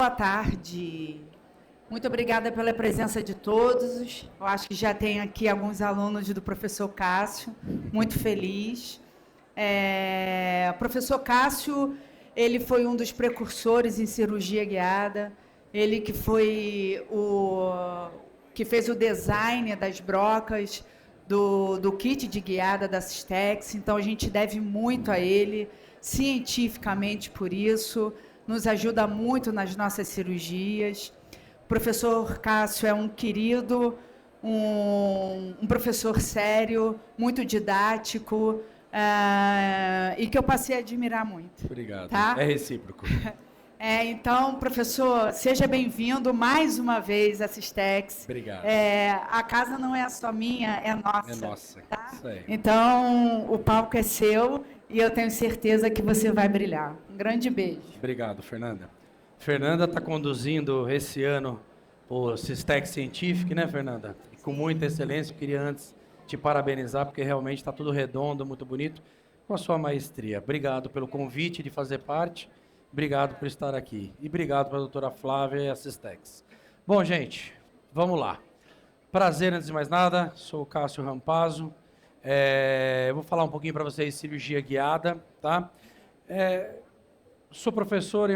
boa tarde. Muito obrigada pela presença de todos. Eu acho que já tem aqui alguns alunos do professor Cássio, muito feliz. O professor Cássio, ele foi um dos precursores em cirurgia guiada, ele que foi que fez o design das brocas do kit de guiada da Systex, então a gente deve muito a ele, cientificamente por isso, nos ajuda muito nas nossas cirurgias. O professor Cássio é um querido, um professor sério, muito didático, e que eu passei a admirar muito. Obrigado, tá? É recíproco. Então, professor, seja bem-vindo mais uma vez à Systex. Obrigado. A casa não é só minha, é nossa. É nossa. Tá? Isso aí. Então, o palco é seu e eu tenho certeza que você vai brilhar. Um grande beijo. Obrigado, Fernanda. Fernanda está conduzindo esse ano o Systex Científico, né, Fernanda? E com muita excelência. Eu queria antes te parabenizar, porque realmente está tudo redondo, muito bonito, com a sua maestria. Obrigado pelo convite de fazer parte. Obrigado por estar aqui. E obrigado para a doutora Flávia e a Systex. Bom, gente, vamos lá. Prazer, antes de mais nada, sou o Cássio Rampazzo. Eu vou falar um pouquinho para vocês de cirurgia guiada, tá? Sou professor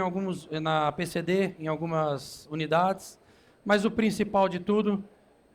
na PCD, em algumas unidades, mas o principal de tudo,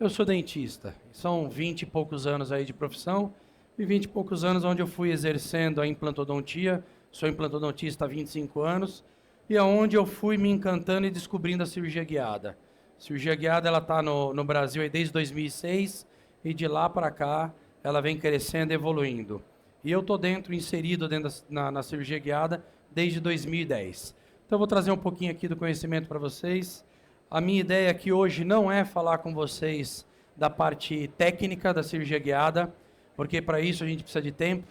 eu sou dentista. São 20 e poucos anos aí de profissão e 20 e poucos anos onde eu fui exercendo a implantodontia. Sou implantodontista há 25 anos e é onde eu fui me encantando e descobrindo a cirurgia guiada. A cirurgia guiada ela está no Brasil aí desde 2006 e de lá para cá ela vem crescendo e evoluindo. E eu estou inserido dentro na cirurgia guiada desde 2010. Então eu vou trazer um pouquinho aqui do conhecimento para vocês. A minha ideia aqui hoje não é falar com vocês da parte técnica da cirurgia guiada, porque para isso a gente precisa de tempo.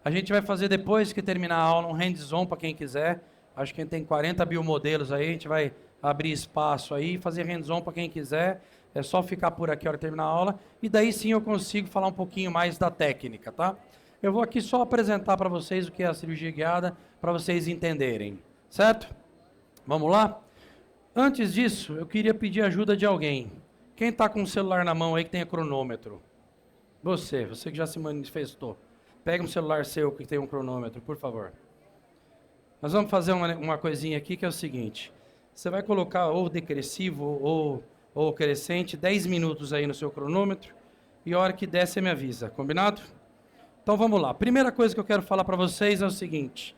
A gente vai fazer depois que terminar a aula um hands-on para quem quiser. Acho que tem 40 biomodelos aí, a gente vai abrir espaço aí, fazer hands-on para quem quiser. É só ficar por aqui a hora de terminar a aula. E daí sim eu consigo falar um pouquinho mais da técnica, tá? Eu vou aqui só apresentar para vocês o que é a cirurgia guiada, para vocês entenderem, certo? Vamos lá? Antes disso, eu queria pedir ajuda de alguém. Quem está com o celular na mão aí que tenha cronômetro? Você que já se manifestou. Pega um celular seu que tem um cronômetro, por favor. Nós vamos fazer uma coisinha aqui que é o seguinte. Você vai colocar ou decrescivo ou crescente 10 minutos aí no seu cronômetro e a hora que der você me avisa, combinado? Então vamos lá. Primeira coisa que eu quero falar para vocês é o seguinte.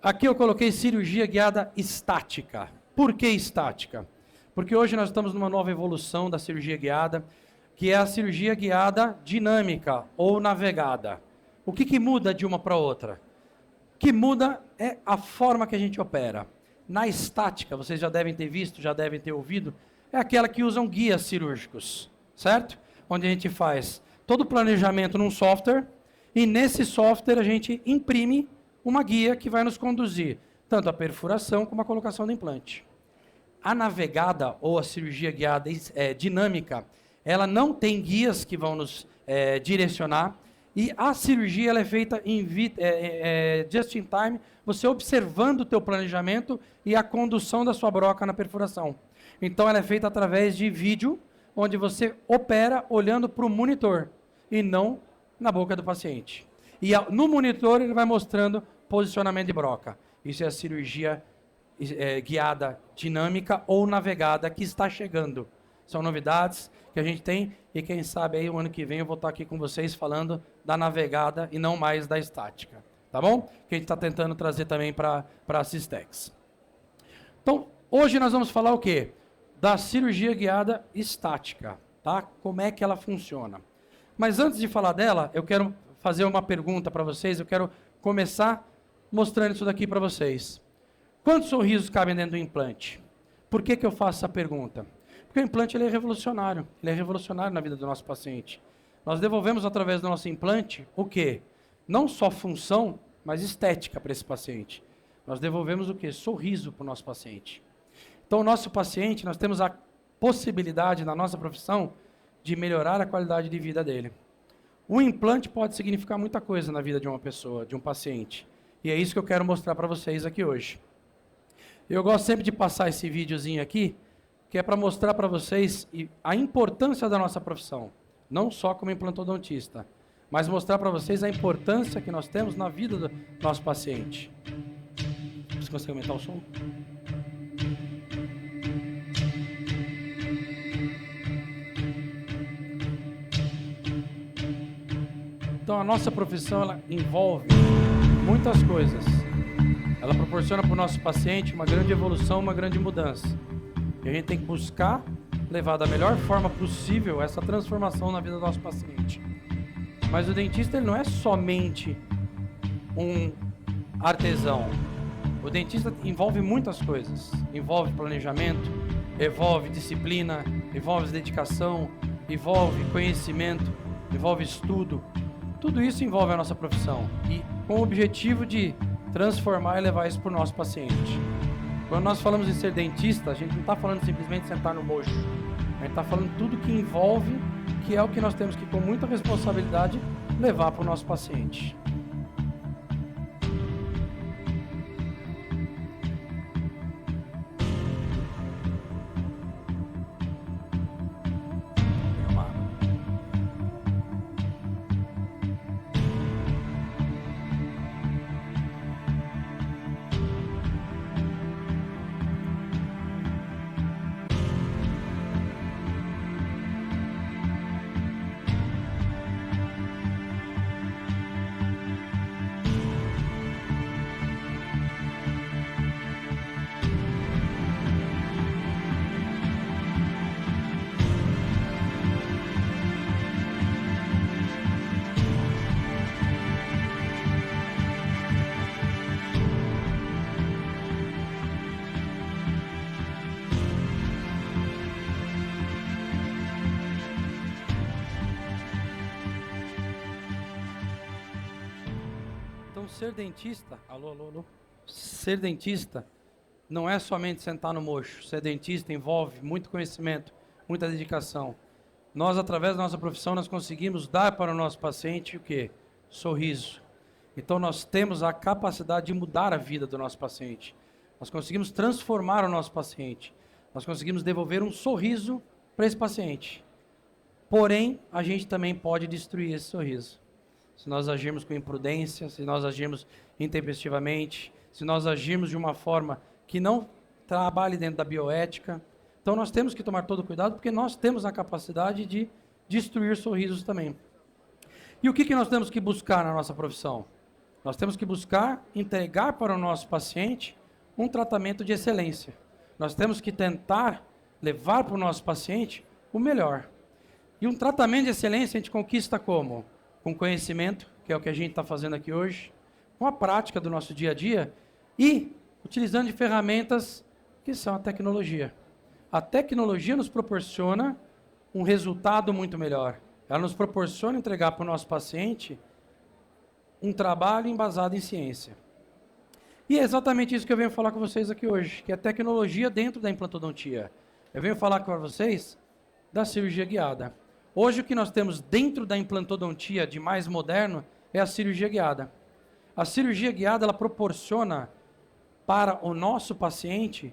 Aqui eu coloquei cirurgia guiada estática. Por que estática? Porque hoje nós estamos numa nova evolução da cirurgia guiada, que é a cirurgia guiada dinâmica ou navegada. O que muda de uma para outra? O que muda é a forma que a gente opera. Na estática, vocês já devem ter visto, já devem ter ouvido, é aquela que usam guias cirúrgicos, certo? Onde a gente faz todo o planejamento num software e nesse software a gente imprime uma guia que vai nos conduzir tanto a perfuração como a colocação do implante. A navegada ou a cirurgia guiada dinâmica, ela não tem guias que vão nos direcionar. E a cirurgia ela é feita just in time, você observando o teu planejamento e a condução da sua broca na perfuração. Então ela é feita através de vídeo, onde você opera olhando para o monitor e não na boca do paciente. E no monitor ele vai mostrando posicionamento de broca. Isso é a cirurgia guiada dinâmica ou navegada que está chegando. São novidades que a gente tem e quem sabe aí o ano que vem eu vou estar aqui com vocês falando da navegada e não mais da estática, tá bom? Que a gente está tentando trazer também para a Systex. Então, hoje nós vamos falar o quê? Da cirurgia guiada estática, tá? Como é que ela funciona. Mas antes de falar dela, eu quero fazer uma pergunta para vocês, eu quero começar mostrando isso daqui para vocês. Quantos sorrisos cabem dentro do implante? Por que eu faço essa pergunta? Porque o implante ele é revolucionário na vida do nosso paciente. Nós devolvemos através do nosso implante o quê? Não só função, mas estética para esse paciente. Nós devolvemos o quê? Sorriso para o nosso paciente. Então o nosso paciente, nós temos a possibilidade na nossa profissão de melhorar a qualidade de vida dele. O implante pode significar muita coisa na vida de uma pessoa, de um paciente. E é isso que eu quero mostrar para vocês aqui hoje. Eu gosto sempre de passar esse videozinho aqui, que é para mostrar para vocês a importância da nossa profissão. Não só como implantodontista, mas mostrar para vocês a importância que nós temos na vida do nosso paciente. Você consegue aumentar o som? Então a nossa profissão, ela envolve muitas coisas. Ela proporciona para o nosso paciente uma grande evolução, uma grande mudança. E a gente tem que buscar levar da melhor forma possível essa transformação na vida do nosso paciente. Mas o dentista, ele não é somente um artesão. O dentista envolve muitas coisas. Envolve planejamento, envolve disciplina, envolve dedicação, envolve conhecimento, envolve estudo. Tudo isso envolve a nossa profissão. E com o objetivo de transformar e levar isso para o nosso paciente. Quando nós falamos em ser dentista, a gente não está falando simplesmente de sentar no mocho. A gente está falando tudo que envolve, que é o que nós temos que, com muita responsabilidade, levar para o nosso paciente. Ser dentista, alô, ser dentista não é somente sentar no mocho. Ser dentista envolve muito conhecimento, muita dedicação. Nós, através da nossa profissão, nós conseguimos dar para o nosso paciente o quê? Sorriso. Então nós temos a capacidade de mudar a vida do nosso paciente. Nós conseguimos transformar o nosso paciente. Nós conseguimos devolver um sorriso para esse paciente. Porém, a gente também pode destruir esse sorriso. Se nós agirmos com imprudência, se nós agirmos intempestivamente, se nós agirmos de uma forma que não trabalhe dentro da bioética. Então nós temos que tomar todo cuidado, porque nós temos a capacidade de destruir sorrisos também. E o que nós temos que buscar na nossa profissão? Nós temos que buscar entregar para o nosso paciente um tratamento de excelência. Nós temos que tentar levar para o nosso paciente o melhor. E um tratamento de excelência a gente conquista como? Com conhecimento, que é o que a gente está fazendo aqui hoje, com a prática do nosso dia a dia e utilizando de ferramentas que são a tecnologia. A tecnologia nos proporciona um resultado muito melhor. Ela nos proporciona entregar para o nosso paciente um trabalho embasado em ciência. E é exatamente isso que eu venho falar com vocês aqui hoje, que é tecnologia dentro da implantodontia. Eu venho falar com vocês da cirurgia guiada. Hoje o que nós temos dentro da implantodontia de mais moderno é a cirurgia guiada. A cirurgia guiada, ela proporciona para o nosso paciente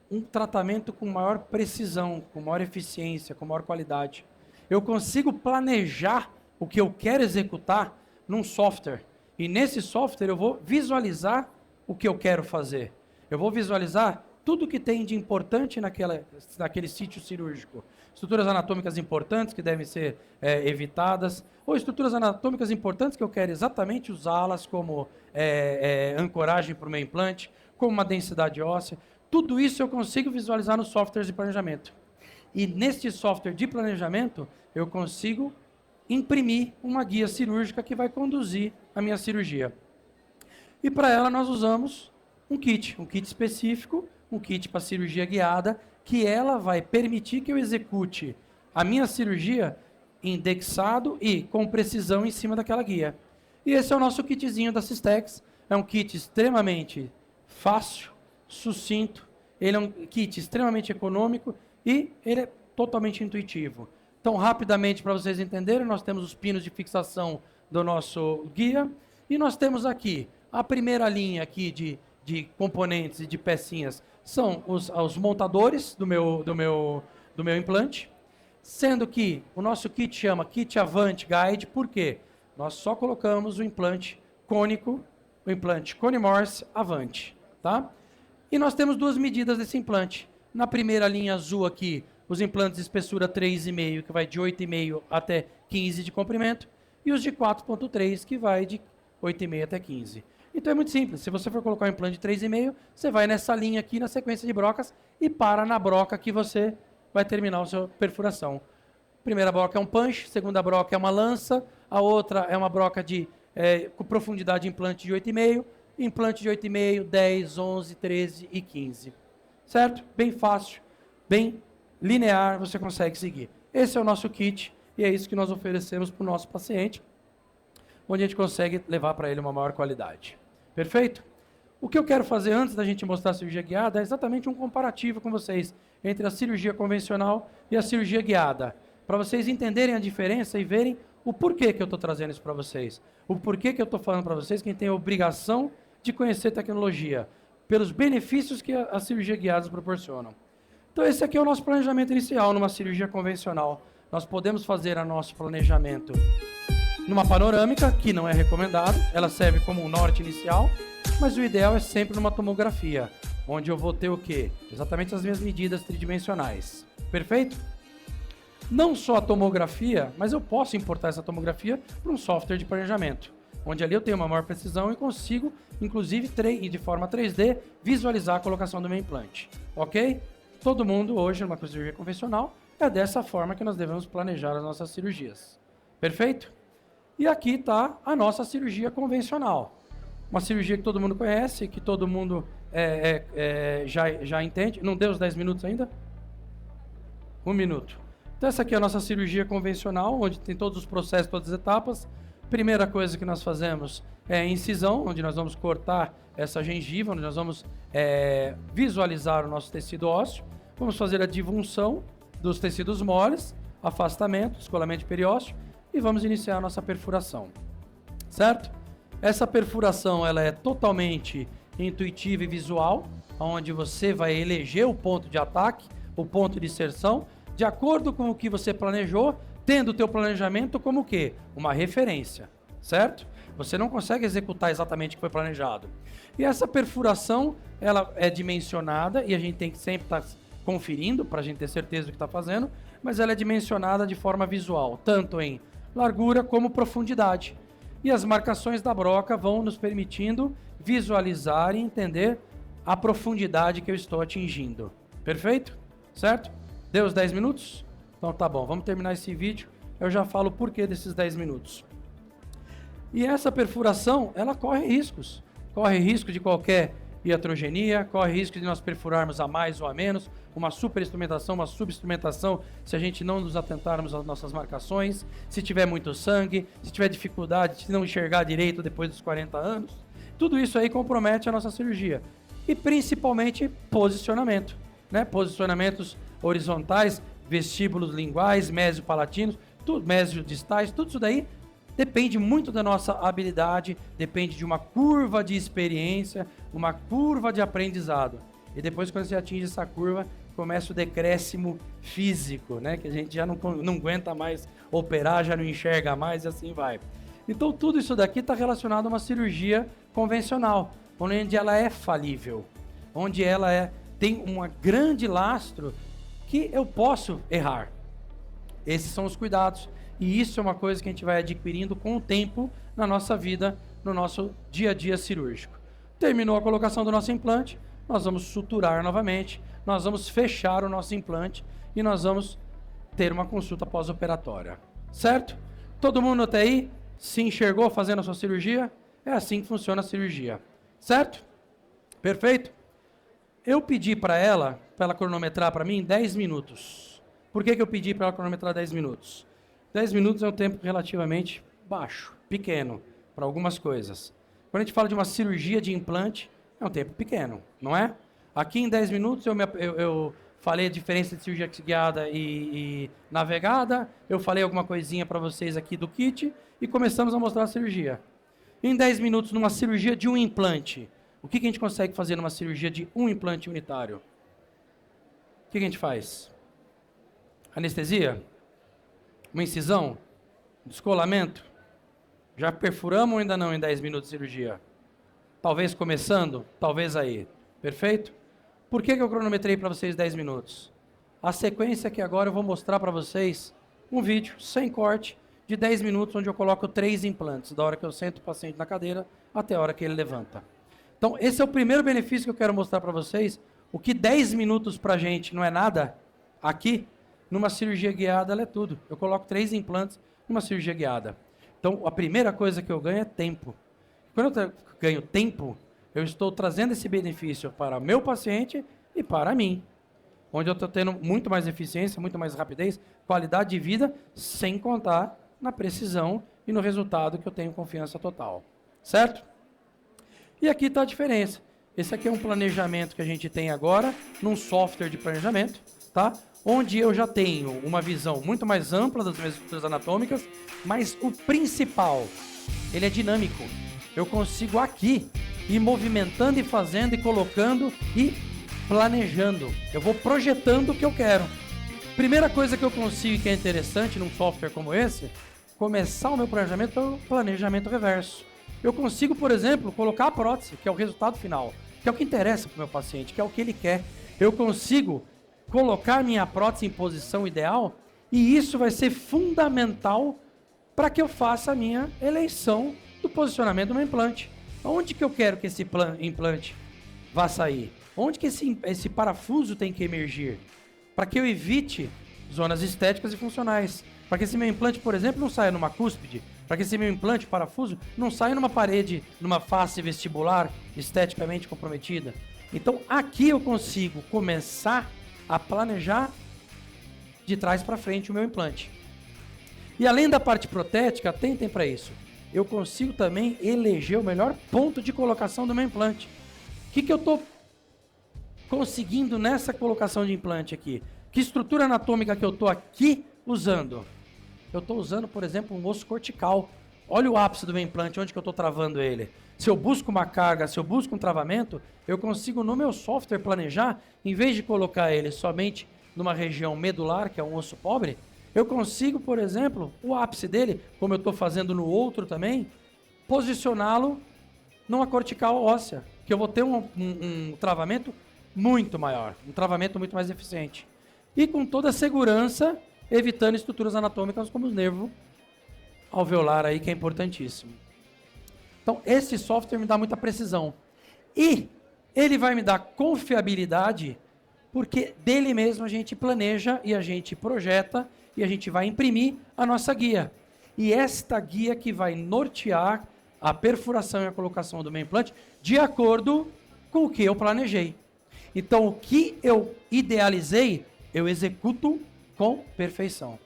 um tratamento com maior precisão, com maior eficiência, com maior qualidade. Eu consigo planejar o que eu quero executar num software. E nesse software eu vou visualizar o que eu quero fazer. Eu vou visualizar tudo que tem de importante naquele sítio cirúrgico. Estruturas anatômicas importantes que devem ser evitadas, ou estruturas anatômicas importantes que eu quero exatamente usá-las como ancoragem para o meu implante, como uma densidade óssea. Tudo isso eu consigo visualizar nos softwares de planejamento. E neste software de planejamento, eu consigo imprimir uma guia cirúrgica que vai conduzir a minha cirurgia. E para ela nós usamos um kit específico, um kit para cirurgia guiada, que ela vai permitir que eu execute a minha cirurgia indexado e com precisão em cima daquela guia. E esse é o nosso kitzinho da Systex. É um kit extremamente fácil, sucinto, ele é um kit extremamente econômico e ele é totalmente intuitivo. Então, rapidamente, para vocês entenderem, nós temos os pinos de fixação do nosso guia e nós temos aqui a primeira linha aqui de componentes e de pecinhas são os montadores do meu implante, sendo que o nosso kit chama Kit Avant Guide, por quê? Nós só colocamos o implante cônico, o implante Cone Morse Avant, tá? E nós temos duas medidas desse implante. Na primeira linha azul aqui, os implantes de espessura 3,5, que vai de 8,5 até 15 de comprimento, e os de 4,3, que vai de 8,5 até 15. Então é muito simples, se você for colocar um implante de 3,5, você vai nessa linha aqui na sequência de brocas e para na broca que você vai terminar a sua perfuração. Primeira broca é um punch, segunda broca é uma lança, a outra é uma broca com profundidade de implante de 8,5, implante de 8,5, 10, 11, 13 e 15. Certo? Bem fácil, bem linear, você consegue seguir. Esse é o nosso kit e é isso que nós oferecemos para o nosso paciente, onde a gente consegue levar para ele uma maior qualidade. Perfeito? O que eu quero fazer antes da gente mostrar a cirurgia guiada é exatamente um comparativo com vocês entre a cirurgia convencional e a cirurgia guiada, para vocês entenderem a diferença e verem o porquê que eu estou trazendo isso para vocês. O porquê que eu estou falando para vocês, quem tem a obrigação de conhecer tecnologia, pelos benefícios que as cirurgias guiadas proporcionam. Então esse aqui é o nosso planejamento inicial numa cirurgia convencional. Nós podemos fazer o nosso planejamento numa panorâmica, que não é recomendado, ela serve como um norte inicial, mas o ideal é sempre numa tomografia, onde eu vou ter o quê? Exatamente as minhas medidas tridimensionais. Perfeito? Não só a tomografia, mas eu posso importar essa tomografia para um software de planejamento, onde ali eu tenho uma maior precisão e consigo, inclusive de forma 3D, visualizar a colocação do meu implante. Ok? Todo mundo hoje, numa cirurgia convencional, é dessa forma que nós devemos planejar as nossas cirurgias. Perfeito? E aqui está a nossa cirurgia convencional. Uma cirurgia que todo mundo conhece, que todo mundo já entende. Não deu os 10 minutos ainda? 1 minuto. Então essa aqui é a nossa cirurgia convencional, onde tem todos os processos, todas as etapas. Primeira coisa que nós fazemos é a incisão, onde nós vamos cortar essa gengiva, onde nós vamos visualizar o nosso tecido ósseo. Vamos fazer a divunção dos tecidos moles, afastamento, descolamento de periósteo, e vamos iniciar a nossa perfuração. Certo? Essa perfuração ela é totalmente intuitiva e visual, onde você vai eleger o ponto de ataque, o ponto de inserção, de acordo com o que você planejou, tendo o teu planejamento como o quê? Uma referência, certo? Você não consegue executar exatamente o que foi planejado. E essa perfuração, ela é dimensionada, e a gente tem que sempre estar conferindo, para a gente ter certeza do que está fazendo, mas ela é dimensionada de forma visual, tanto em largura como profundidade. E as marcações da broca vão nos permitindo visualizar e entender a profundidade que eu estou atingindo. Perfeito? Certo? Deu os 10 minutos? Então tá bom, vamos terminar esse vídeo. Eu já falo o porquê desses 10 minutos. E essa perfuração, ela corre riscos. Corre risco de qualquer iatrogenia, corre risco de nós perfurarmos a mais ou a menos, uma superinstrumentação, uma subinstrumentação, se a gente não nos atentarmos às nossas marcações, se tiver muito sangue, se tiver dificuldade de não enxergar direito depois dos 40 anos. Tudo isso aí compromete a nossa cirurgia. E principalmente posicionamento, né? Posicionamentos horizontais, vestíbulos linguais, mesiopalatinos, mesiodistais, tudo isso daí depende muito da nossa habilidade, depende de uma curva de experiência, uma curva de aprendizado. E depois, quando você atinge essa curva, começa o decréscimo físico, né? Que a gente já não aguenta mais operar, já não enxerga mais e assim vai. Então, tudo isso daqui está relacionado a uma cirurgia convencional, onde ela é falível, onde ela tem um grande lastro que eu posso errar. Esses são os cuidados. E isso é uma coisa que a gente vai adquirindo com o tempo na nossa vida, no nosso dia a dia cirúrgico. Terminou a colocação do nosso implante, nós vamos suturar novamente, nós vamos fechar o nosso implante e nós vamos ter uma consulta pós-operatória. Certo? Todo mundo até aí se enxergou fazendo a sua cirurgia? É assim que funciona a cirurgia. Certo? Perfeito? Eu pedi para ela cronometrar para mim 10 minutos. Por que eu pedi para ela cronometrar 10 minutos? 10 minutos é um tempo relativamente baixo, pequeno, para algumas coisas. Quando a gente fala de uma cirurgia de implante, é um tempo pequeno, não é? Aqui em 10 minutos eu falei a diferença de cirurgia guiada e navegada, eu falei alguma coisinha para vocês aqui do kit e começamos a mostrar a cirurgia. Em 10 minutos, numa cirurgia de um implante, O que a gente consegue fazer numa cirurgia de um implante unitário? O que a gente faz? Anestesia? Uma incisão? Descolamento? Já perfuramos ou ainda não em 10 minutos de cirurgia? Talvez começando? Talvez aí. Perfeito? Por que eu cronometrei para vocês 10 minutos? A sequência que agora eu vou mostrar para vocês um vídeo sem corte de 10 minutos, onde eu coloco 3 implantes, da hora que eu sento o paciente na cadeira até a hora que ele levanta. Então, esse é o primeiro benefício que eu quero mostrar para vocês. O que 10 minutos para a gente não é nada, aqui, numa cirurgia guiada, ela é tudo. Eu coloco 3 implantes numa cirurgia guiada. Então, a primeira coisa que eu ganho é tempo. Quando eu ganho tempo, eu estou trazendo esse benefício para o meu paciente e para mim. Onde eu estou tendo muito mais eficiência, muito mais rapidez, qualidade de vida, sem contar na precisão e no resultado que eu tenho confiança total. Certo? E aqui está a diferença. Esse aqui é um planejamento que a gente tem agora, num software de planejamento, tá? Onde eu já tenho uma visão muito mais ampla das minhas estruturas anatômicas, mas o principal, ele é dinâmico. Eu consigo aqui ir movimentando e fazendo e colocando e planejando. Eu vou projetando o que eu quero. Primeira coisa que eu consigo e que é interessante num software como esse, começar o meu planejamento pelo planejamento reverso. Eu consigo, por exemplo, colocar a prótese, que é o resultado final, que é o que interessa para o meu paciente, que é o que ele quer. Eu consigo colocar minha prótese em posição ideal e isso vai ser fundamental para que eu faça a minha eleição do posicionamento do meu implante. Onde que eu quero que esse implante vá sair? Onde que esse parafuso tem que emergir? Para que eu evite zonas estéticas e funcionais. Para que esse meu implante, por exemplo, não saia numa cúspide. Para que esse meu implante, parafuso, não saia numa parede, numa face vestibular esteticamente comprometida. Então, aqui eu consigo começar a planejar de trás para frente o meu implante. E além da parte protética, atentem para isso. Eu consigo também eleger o melhor ponto de colocação do meu implante. O que eu estou conseguindo nessa colocação de implante aqui? Que estrutura anatômica que eu estou aqui usando? Eu estou usando, por exemplo, um osso cortical. Olha o ápice do meu implante, onde que eu estou travando ele. Se eu busco uma carga, se eu busco um travamento, eu consigo no meu software planejar, em vez de colocar ele somente numa região medular, que é um osso pobre, eu consigo, por exemplo, o ápice dele, como eu estou fazendo no outro também, posicioná-lo numa cortical óssea, que eu vou ter um travamento muito maior, um travamento muito mais eficiente. E com toda a segurança, evitando estruturas anatômicas como o nervo alveolar aí, que é importantíssimo. Então, esse software me dá muita precisão. E ele vai me dar confiabilidade, porque dele mesmo a gente planeja e a gente projeta e a gente vai imprimir a nossa guia. E esta guia que vai nortear a perfuração e a colocação do meu implante de acordo com o que eu planejei. Então, o que eu idealizei, eu executo com perfeição.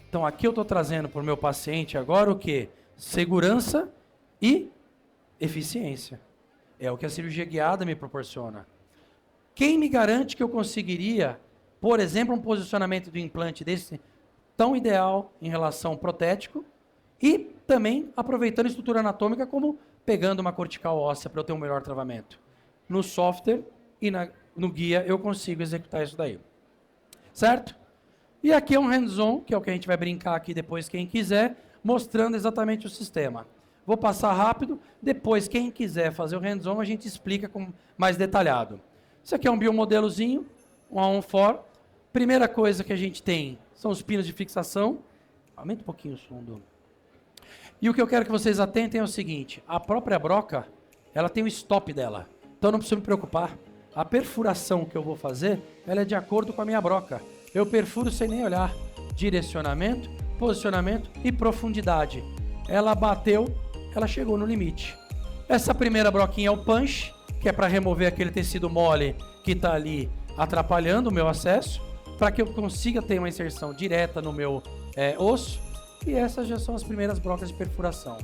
Então, aqui eu estou trazendo para o meu paciente agora o que? Segurança e eficiência. É o que a cirurgia guiada me proporciona. Quem me garante que eu conseguiria, por exemplo, um posicionamento do implante desse tão ideal em relação protético e também aproveitando a estrutura anatômica como pegando uma cortical óssea para eu ter um melhor travamento? No software e no guia eu consigo executar isso daí. Certo? E aqui é um hands-on, que é o que a gente vai brincar aqui depois, quem quiser, mostrando exatamente o sistema. Vou passar rápido, depois quem quiser fazer o hands-on, a gente explica com mais detalhado. Isso aqui é um biomodelozinho, um A1-4. Primeira coisa que a gente tem são os pinos de fixação. Aumenta um pouquinho o som do... E o que eu quero que vocês atentem é o seguinte, a própria broca, ela tem o stop dela. Então não preciso me preocupar. A perfuração que eu vou fazer, ela é de acordo com a minha broca. Eu perfuro sem nem olhar. Direcionamento, posicionamento e profundidade. Ela bateu, ela chegou no limite. Essa primeira broquinha é o punch, que é para remover aquele tecido mole que está ali atrapalhando o meu acesso, para que eu consiga ter uma inserção direta no meu osso. E essas já são as primeiras brocas de perfuração.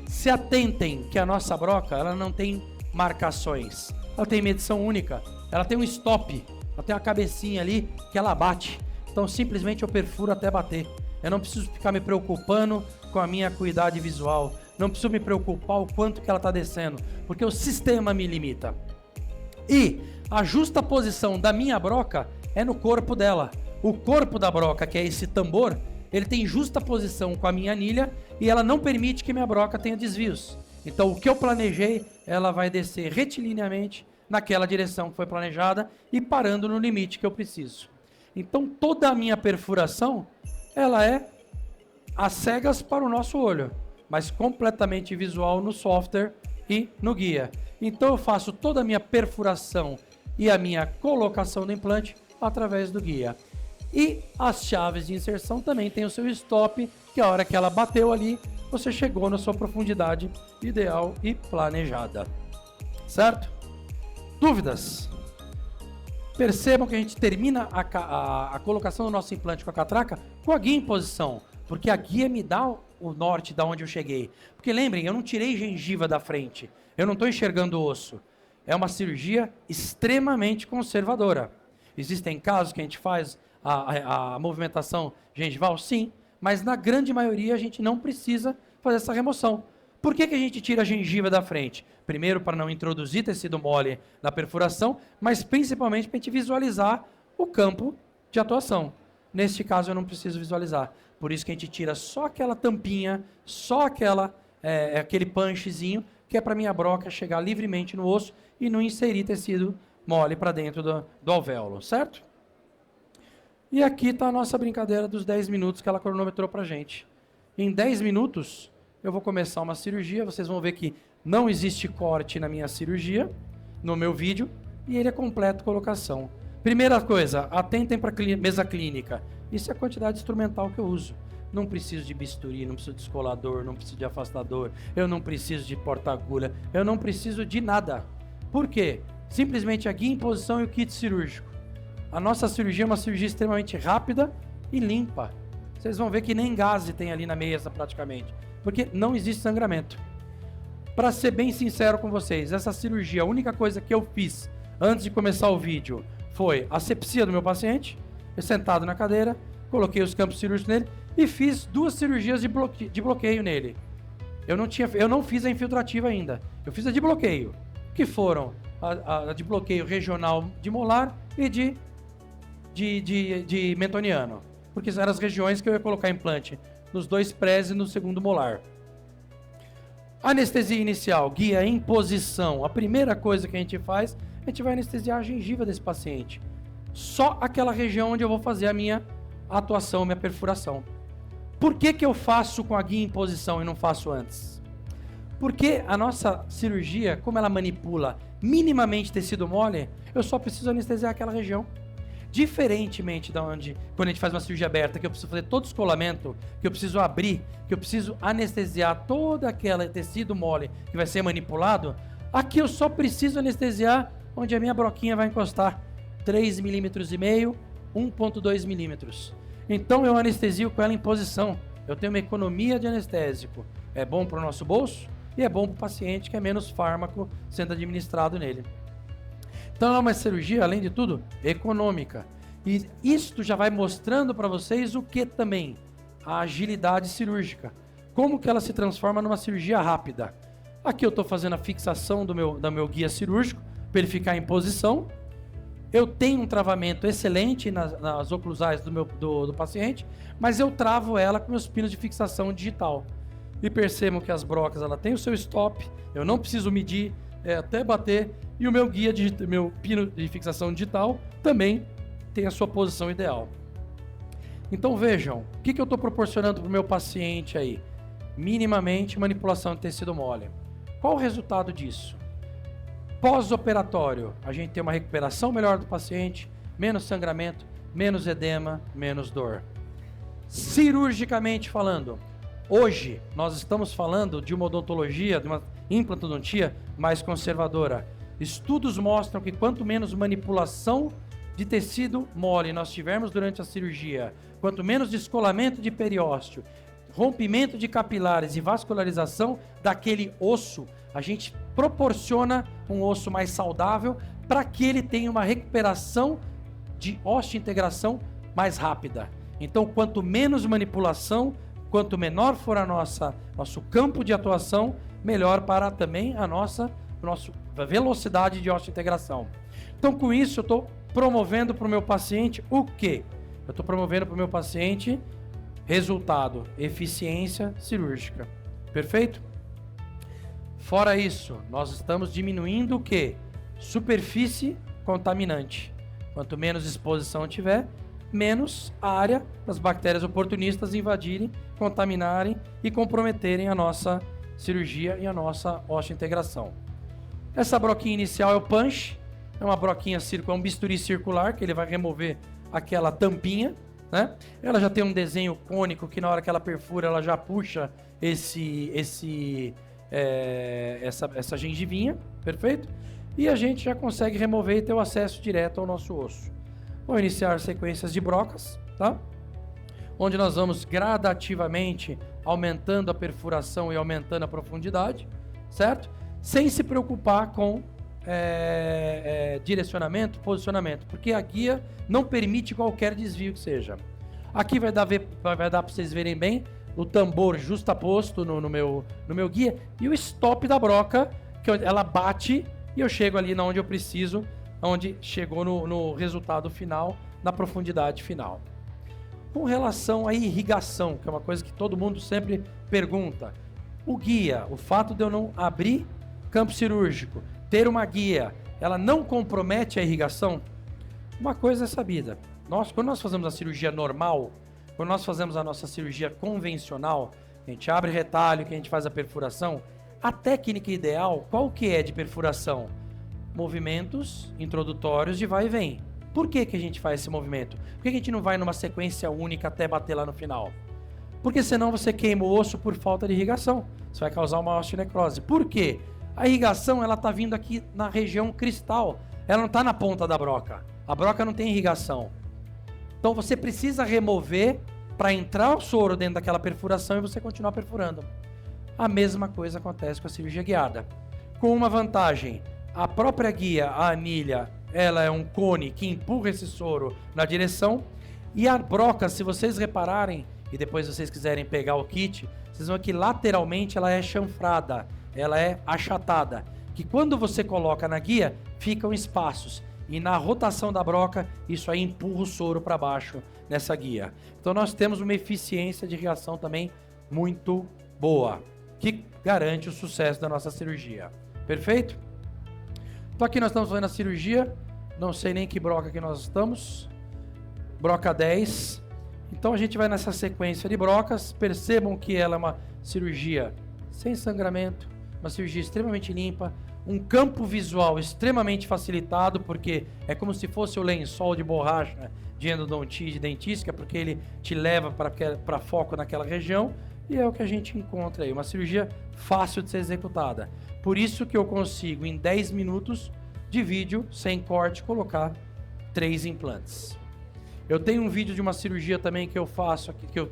Se atentem que a nossa broca, ela não tem marcações. Ela tem medição única. Ela tem um stop. Ela tem uma cabecinha ali que ela bate. Então, simplesmente eu perfuro até bater. Eu não preciso ficar me preocupando com a minha acuidade visual. não preciso me preocupar o quanto que ela está descendo, porque o sistema me limita. E a justa posição da minha broca é no corpo dela. O corpo da broca, que é esse tambor, ele tem justa posição com a minha anilha e ela não permite que minha broca tenha desvios. Então o que eu planejei, ela vai descer retilineamente naquela direção que foi planejada e parando no limite que eu preciso. Então toda a minha perfuração, ela é às cegas para o nosso olho, mas completamente visual no software e no guia. Então eu faço toda a minha perfuração e a minha colocação do implante através do guia. E as chaves de inserção também tem o seu stop, que a hora que ela bateu ali, você chegou na sua profundidade ideal e planejada. Certo? Dúvidas? Percebam que a gente termina a colocação do nosso implante com a catraca com a guia em posição, porque a guia me dá o norte da onde eu cheguei. Porque lembrem, eu não tirei gengiva da frente, eu não estou enxergando o osso. É uma cirurgia extremamente conservadora. Existem casos que a gente faz a movimentação gengival? Sim, mas na grande maioria a gente não precisa fazer essa remoção. Por que a gente tira a gengiva da frente? Primeiro, para não introduzir tecido mole na perfuração, mas principalmente para a gente visualizar o campo de atuação. Neste caso, eu não preciso visualizar. Por isso que a gente tira só aquela tampinha, só aquele punchzinho, que é para minha broca chegar livremente no osso e não inserir tecido mole para dentro do alvéolo, certo? E aqui está a nossa brincadeira dos 10 minutos que ela cronometrou para a gente. Em 10 minutos, eu vou começar uma cirurgia, vocês vão ver que não existe corte na minha cirurgia, no meu vídeo, e ele é completo colocação. Primeira coisa, atentem para a mesa clínica. Isso é a quantidade instrumental que eu uso. Não preciso de bisturi, não preciso de descolador, não preciso de afastador, eu não preciso de porta-agulha, eu não preciso de nada. Por quê? Simplesmente a guia em posição e o kit cirúrgico. A nossa cirurgia é uma cirurgia extremamente rápida e limpa. Vocês vão ver que nem gaze tem ali na mesa praticamente, porque não existe sangramento. Para ser bem sincero com vocês, essa cirurgia, a única coisa que eu fiz antes de começar o vídeo foi a asepsia do meu paciente, eu sentado na cadeira, coloquei os campos cirúrgicos nele e fiz 2 cirurgias de bloqueio nele. Eu não fiz a infiltrativa ainda, eu fiz a de bloqueio, que foram a de bloqueio regional de molar e de mentoniano, porque eram as regiões que eu ia colocar implante nos 2 prés e no segundo molar. Anestesia inicial, guia em posição. A primeira coisa que a gente faz, a gente vai anestesiar a gengiva desse paciente. Só aquela região onde eu vou fazer a minha atuação, minha perfuração. Por que eu faço com a guia em posição e não faço antes? Porque a nossa cirurgia, como ela manipula minimamente tecido mole, eu só preciso anestesiar aquela região. Diferentemente da quando a gente faz uma cirurgia aberta, que eu preciso fazer todo o descolamento, que eu preciso abrir, que eu preciso anestesiar todo aquele tecido mole que vai ser manipulado, aqui eu só preciso anestesiar onde a minha broquinha vai encostar, 3,5 milímetros, 1,2 milímetros. Então eu anestesio com ela em posição, eu tenho uma economia de anestésico, é bom para o nosso bolso e é bom para o paciente, que é menos fármaco sendo administrado nele. Então é uma cirurgia, além de tudo, econômica. E isto já vai mostrando para vocês o que também? A agilidade cirúrgica. Como que ela se transforma numa cirurgia rápida. Aqui eu estou fazendo a fixação do meu guia cirúrgico, para ele ficar em posição. Eu tenho um travamento excelente nas oclusais do paciente, mas eu travo ela com meus pinos de fixação digital. E percebam que as brocas ela tem o seu stop, eu não preciso medir, até bater, e o meu guia, meu pino de fixação digital também tem a sua posição ideal. Então vejam, o que eu estou proporcionando para o meu paciente aí? Minimamente manipulação de tecido mole. Qual o resultado disso? Pós-operatório, a gente tem uma recuperação melhor do paciente, menos sangramento, menos edema, menos dor. Cirurgicamente falando, hoje nós estamos falando de uma odontologia, de uma implantodontia mais conservadora. Estudos mostram que quanto menos manipulação de tecido mole nós tivermos durante a cirurgia, quanto menos descolamento de periósteo, rompimento de capilares e vascularização daquele osso, a gente proporciona um osso mais saudável para que ele tenha uma recuperação de osteointegração mais rápida. Então, quanto menos manipulação, Quanto menor for nosso campo de atuação, melhor para também a nossa velocidade de osteointegração. Então, com isso, eu estou promovendo para o meu paciente o quê? Eu estou promovendo para o meu paciente resultado, eficiência cirúrgica. Perfeito? Fora isso, nós estamos diminuindo o quê? Superfície contaminante. Quanto menos exposição tiver, menos área das bactérias oportunistas invadirem, contaminarem e comprometerem a nossa cirurgia e a nossa osteointegração. Essa broquinha inicial é o punch, é uma broquinha circular, um bisturi circular, que ele vai remover aquela tampinha, né? Ela já tem um desenho cônico que na hora que ela perfura, ela já puxa essa gengivinha, perfeito? E a gente já consegue remover e ter o acesso direto ao nosso osso. Vou iniciar sequências de brocas, tá? Onde nós vamos gradativamente aumentando a perfuração e aumentando a profundidade, certo? Sem se preocupar com direcionamento, posicionamento, porque a guia não permite qualquer desvio que seja. Aqui vai dar para vocês verem bem o tambor justaposto no meu guia e o stop da broca, que ela bate e eu chego ali onde eu preciso, onde chegou no resultado final, na profundidade final. Com relação à irrigação, que é uma coisa que todo mundo sempre pergunta, o guia, o fato de eu não abrir campo cirúrgico, ter uma guia, ela não compromete a irrigação? Uma coisa é sabida, quando nós fazemos a cirurgia normal, quando nós fazemos a nossa cirurgia convencional, a gente abre retalho, que a gente faz a perfuração, a técnica ideal, qual que é de perfuração? Movimentos introdutórios de vai e vem. Por que a gente faz esse movimento? Por que a gente não vai numa sequência única até bater lá no final? Porque senão você queima o osso por falta de irrigação. Você vai causar uma osteonecrose. Por quê? A irrigação, ela está vindo aqui na região cristal. Ela não está na ponta da broca. A broca não tem irrigação. Então você precisa remover para entrar o soro dentro daquela perfuração e você continuar perfurando. A mesma coisa acontece com a cirurgia guiada. Com uma vantagem, a própria guia, a anilha, ela é um cone que empurra esse soro na direção. E a broca, se vocês repararem, e depois vocês quiserem pegar o kit, vocês vão ver que lateralmente ela é chanfrada, ela é achatada. Que quando você coloca na guia, ficam espaços. E na rotação da broca, isso aí empurra o soro para baixo nessa guia. Então nós temos uma eficiência de irrigação também muito boa, que garante o sucesso da nossa cirurgia. Perfeito? Então aqui nós estamos fazendo a cirurgia, não sei nem que broca que nós estamos, broca 10. Então a gente vai nessa sequência de brocas, percebam que ela é uma cirurgia sem sangramento, uma cirurgia extremamente limpa, um campo visual extremamente facilitado, porque é como se fosse o lençol de borracha de endodontia de dentística, porque ele te leva para foco naquela região, e é o que a gente encontra aí, uma cirurgia fácil de ser executada. Por isso que eu consigo, em 10 minutos de vídeo, sem corte, colocar 3 implantes. Eu tenho um vídeo de uma cirurgia também que eu faço aqui, que eu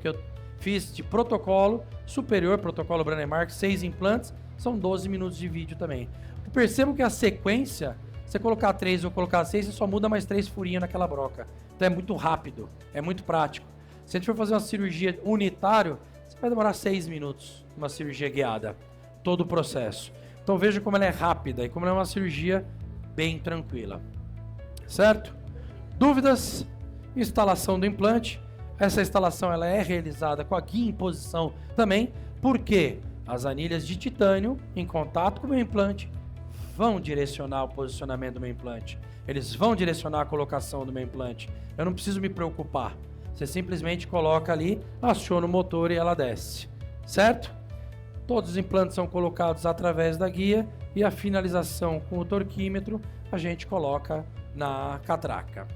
fiz de protocolo superior, protocolo Brånemark, 6 implantes, são 12 minutos de vídeo também. Percebam que a sequência, você colocar 3 ou colocar 6, você só muda mais 3 furinhos naquela broca. Então é muito rápido, é muito prático. Se a gente for fazer uma cirurgia unitário, você vai demorar 6 minutos, uma cirurgia guiada, todo o processo. Então veja como ela é rápida e como ela é uma cirurgia bem tranquila. Certo? Dúvidas? Instalação do implante. Essa instalação ela é realizada com a guia em posição também, porque as anilhas de titânio em contato com o meu implante vão direcionar o posicionamento do meu implante. Eles vão direcionar a colocação do meu implante. Eu não preciso me preocupar. Você simplesmente coloca ali, aciona o motor e ela desce. Certo? Todos os implantes são colocados através da guia e a finalização com o torquímetro a gente coloca na catraca.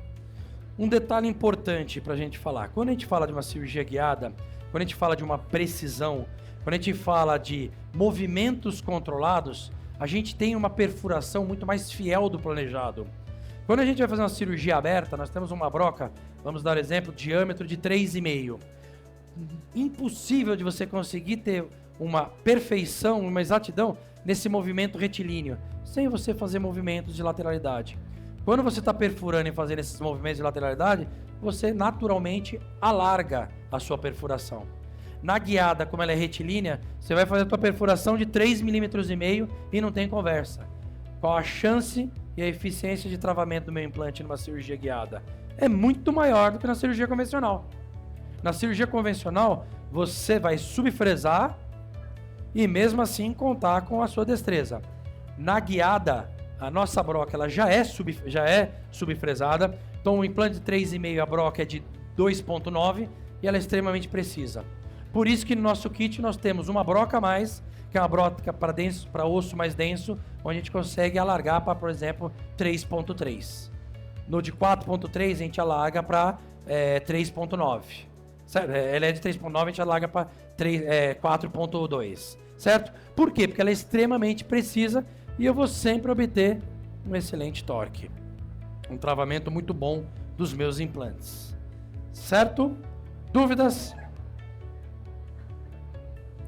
Um detalhe importante para a gente falar. Quando a gente fala de uma cirurgia guiada, quando a gente fala de uma precisão, quando a gente fala de movimentos controlados, a gente tem uma perfuração muito mais fiel do planejado. Quando a gente vai fazer uma cirurgia aberta, nós temos uma broca, vamos dar exemplo, diâmetro de 3,5. Impossível de você conseguir ter uma perfeição, uma exatidão nesse movimento retilíneo, sem você fazer movimentos de lateralidade. Quando você está perfurando e fazendo esses movimentos de lateralidade, você naturalmente alarga a sua perfuração. Na guiada, como ela é retilínea, você vai fazer a tua perfuração de 3,5 milímetros e não tem conversa. Qual a chance e a eficiência de travamento do meu implante numa cirurgia guiada? É muito maior do que na cirurgia convencional. Na cirurgia convencional, você vai subfresar e mesmo assim contar com a sua destreza. Na guiada, a nossa broca ela já é subfresada, então o implante de 3,5, a broca é de 2,9 e ela é extremamente precisa. Por isso que no nosso kit nós temos uma broca a mais, que é uma broca para osso mais denso, onde a gente consegue alargar para, por exemplo, 3,3. No de 4,3 a gente alarga para 3,9. Ela é de 3,9, a gente alarga para 4,2. Certo? Por quê? Porque ela é extremamente precisa e eu vou sempre obter um excelente torque. Um travamento muito bom dos meus implantes. Certo? Dúvidas?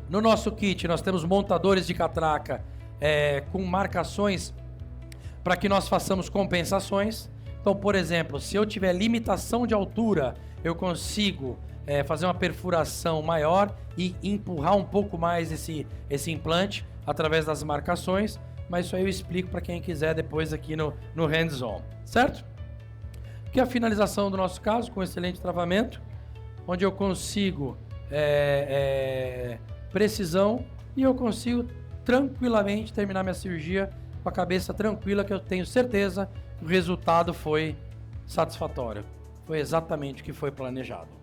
No nosso kit nós temos montadores de catraca com marcações para que nós façamos compensações. Então, por exemplo, se eu tiver limitação de altura, eu consigo fazer uma perfuração maior e empurrar um pouco mais esse implante através das marcações, mas isso aí eu explico para quem quiser depois aqui no hands-on, certo? Que é a finalização do nosso caso com excelente travamento, onde eu consigo precisão e eu consigo tranquilamente terminar minha cirurgia com a cabeça tranquila, que eu tenho certeza que o resultado foi satisfatório. Foi exatamente o que foi planejado.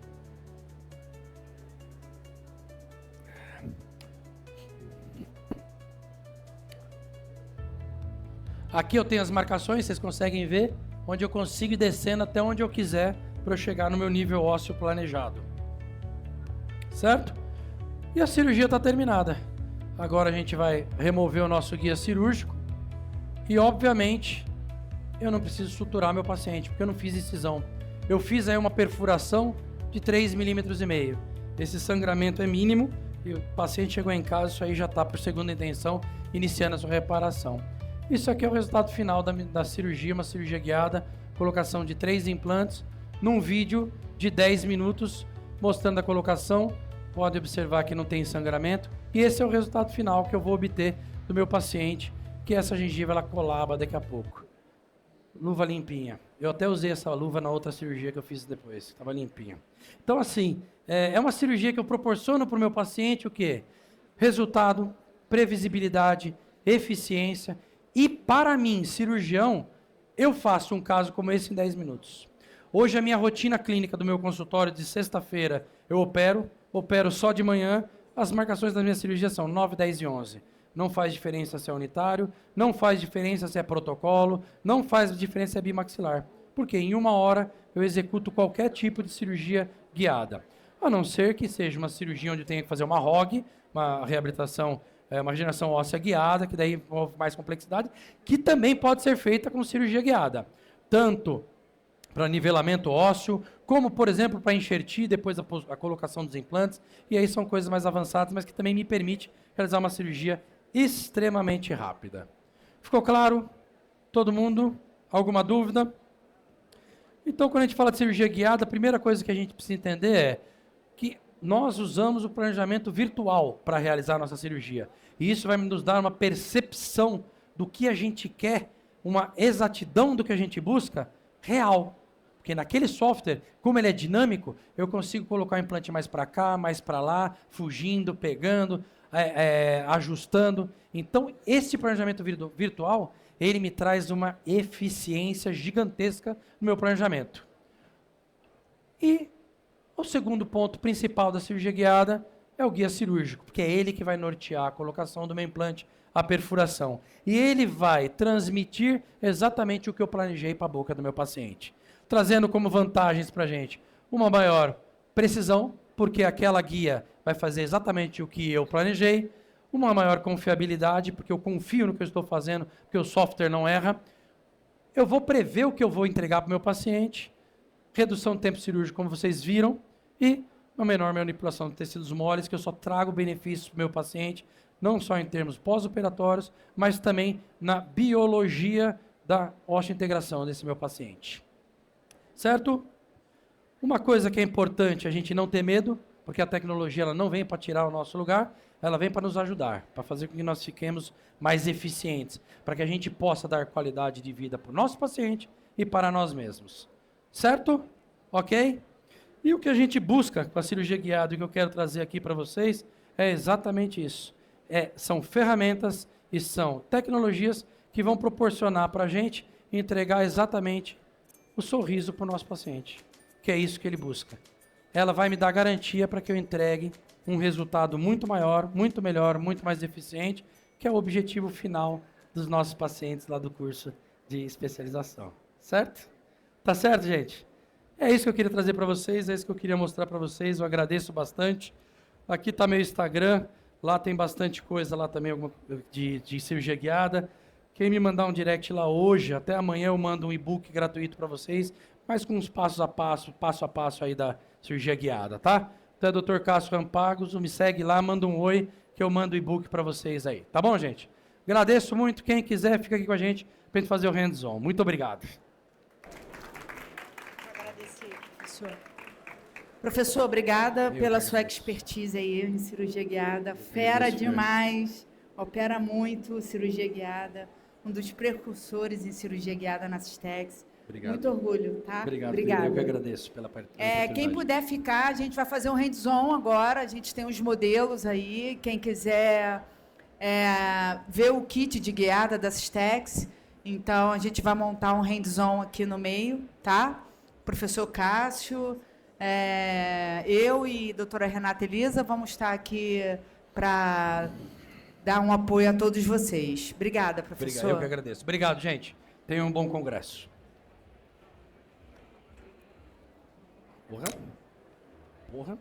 Aqui eu tenho as marcações, vocês conseguem ver, onde eu consigo ir descendo até onde eu quiser para eu chegar no meu nível ósseo planejado. Certo? E a cirurgia está terminada. Agora a gente vai remover o nosso guia cirúrgico e, obviamente, eu não preciso suturar meu paciente, porque eu não fiz incisão. Eu fiz aí uma perfuração de 3,5 milímetros. Esse sangramento é mínimo e o paciente chegou em casa, isso aí já está por segunda intenção, iniciando a sua reparação. Isso aqui é o resultado final da cirurgia, uma cirurgia guiada, colocação de 3 implantes, num vídeo de 10 minutos, mostrando a colocação. Pode observar que não tem sangramento. E esse é o resultado final que eu vou obter do meu paciente, que essa gengiva ela colaba daqui a pouco. Luva limpinha. Eu até usei essa luva na outra cirurgia que eu fiz depois, estava limpinha. Então, assim, é uma cirurgia que eu proporciono para o meu paciente o quê? Resultado, previsibilidade, eficiência. E para mim, cirurgião, eu faço um caso como esse em 10 minutos. Hoje a minha rotina clínica do meu consultório de sexta-feira, eu opero só de manhã. As marcações das minhas cirurgias são 9, 10 e 11. Não faz diferença se é unitário, não faz diferença se é protocolo, não faz diferença se é bimaxilar. Porque em 1 hora eu executo qualquer tipo de cirurgia guiada. A não ser que seja uma cirurgia onde eu tenha que fazer uma ROG, uma reabilitação, uma regeneração óssea guiada, que daí envolve mais complexidade, que também pode ser feita com cirurgia guiada. Tanto para nivelamento ósseo, como, por exemplo, para enxertir depois a colocação dos implantes. E aí são coisas mais avançadas, mas que também me permite realizar uma cirurgia extremamente rápida. Ficou claro? Todo mundo? Alguma dúvida? Então, quando a gente fala de cirurgia guiada, a primeira coisa que a gente precisa entender é que nós usamos o planejamento virtual para realizar a nossa cirurgia. E isso vai nos dar uma percepção do que a gente quer, uma exatidão do que a gente busca, real. Porque naquele software, como ele é dinâmico, eu consigo colocar o implante mais para cá, mais para lá, fugindo, pegando, ajustando. Então, esse planejamento virtual, ele me traz uma eficiência gigantesca no meu planejamento. E o segundo ponto principal da cirurgia guiada é o guia cirúrgico, porque é ele que vai nortear a colocação do meu implante, a perfuração. E ele vai transmitir exatamente o que eu planejei para a boca do meu paciente, trazendo como vantagens para a gente uma maior precisão, porque aquela guia vai fazer exatamente o que eu planejei, uma maior confiabilidade, porque eu confio no que eu estou fazendo, porque o software não erra. Eu vou prever o que eu vou entregar para o meu paciente, redução do tempo cirúrgico, como vocês viram, e uma menor manipulação de tecidos moles, que eu só trago benefícios para o meu paciente, não só em termos pós-operatórios, mas também na biologia da osteointegração desse meu paciente. Certo? Uma coisa que é importante a gente não ter medo, porque a tecnologia ela não vem para tirar o nosso lugar, ela vem para nos ajudar, para fazer com que nós fiquemos mais eficientes, para que a gente possa dar qualidade de vida para o nosso paciente e para nós mesmos. Certo? Ok? E o que a gente busca com a cirurgia guiada, e o que eu quero trazer aqui para vocês, é exatamente isso. São ferramentas e são tecnologias que vão proporcionar para a gente entregar exatamente o sorriso para o nosso paciente, que é isso que ele busca. Ela vai me dar garantia para que eu entregue um resultado muito maior, muito melhor, muito mais eficiente, que é o objetivo final dos nossos pacientes lá do curso de especialização. Certo? Tá certo, gente? É isso que eu queria trazer para vocês, é isso que eu queria mostrar para vocês, eu agradeço bastante. Aqui está meu Instagram, lá tem bastante coisa lá também de cirurgia guiada. Quem me mandar um direct lá hoje, até amanhã eu mando um e-book gratuito para vocês, mas com os passo a passo aí da cirurgia guiada, tá? Então é Dr. Cássio Rampagos, me segue lá, manda um oi, que eu mando o e-book para vocês aí. Tá bom, gente? Agradeço muito, quem quiser fica aqui com a gente para a gente fazer o hands-on. Muito obrigado. Agradecer, professor. Professor, obrigada pela sua expertise aí em cirurgia guiada. Fera demais, opera muito cirurgia guiada, um dos precursores em cirurgia guiada na Cistex. Obrigado. Muito orgulho, tá? Obrigado. Obrigada. Eu que agradeço pela participação. Quem puder ficar, a gente vai fazer um hands-on agora. A gente tem os modelos aí. Quem quiser ver o kit de guiada da Cistex, então a gente vai montar um hands-on aqui no meio, tá? Professor Cássio, eu e a doutora Renata Elisa vamos estar aqui para dar um apoio a todos vocês. Obrigada, professor. Obrigado, eu que agradeço. Obrigado, gente. Tenham um bom congresso. Porra.